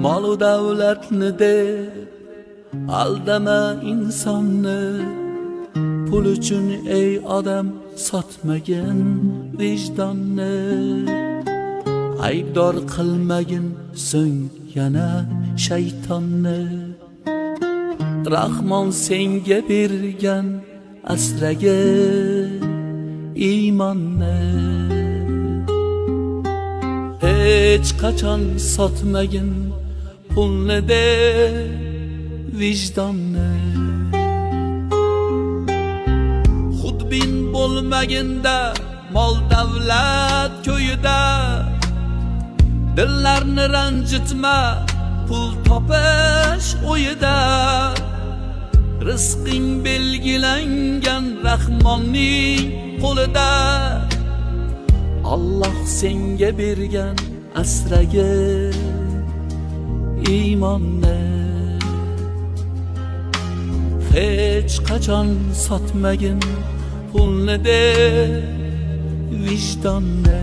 Malu davlatni deb aldama insonni, pul uchun ey odam sotmagin vijdonni. Aybdor qilmagin so'ng yana shaytonni. Rahmon senga bergan asragin iymonni. Hech qachon sotmagin pulni deb vijdonni. Xudbin bo'lmaginda mol davlat ko'yida, dillarni ranjitma pul topish o'yida. Rizqing belgilangan Rahmonning qo'lida. Alloh senga bergan asragin iymonni. Hech qachon sotmagin pulni deb vijdonni.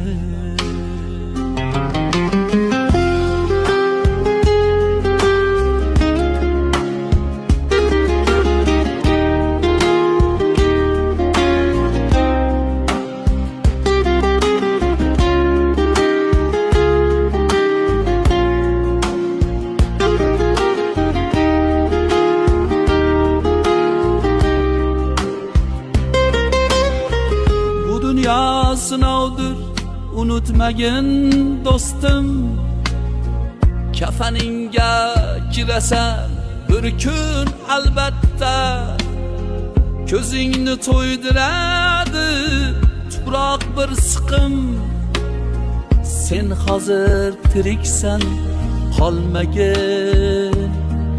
Dünya sınavdır, unutmagin do'stim. Kafaninga kirasan bir kun albatta. Ko'zingni to'ydiradi tuproq bir siqim. Sen hozir tiriksan, qolmagin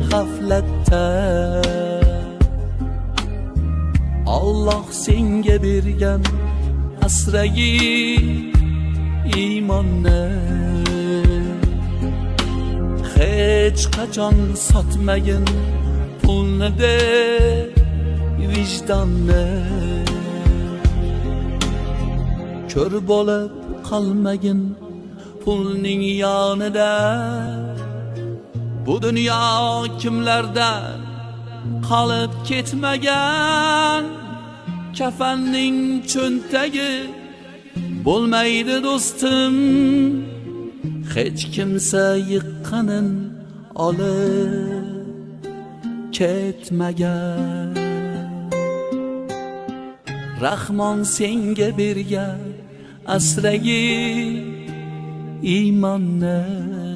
g'aflatda. Alloh senga bergan asragi iymonni. Hech qachon sotmagin pulni deb vijdonni. Ko'r bo'lib qolmagin pulning yonida. Bu dunyo kimlardan qolib ketmagan. Kafanning cho'ntagi bo'lmaydi do'stim. Hech kimsa yiqqanin olib ketmagan. Rahmon senga bergan asragi iymonni.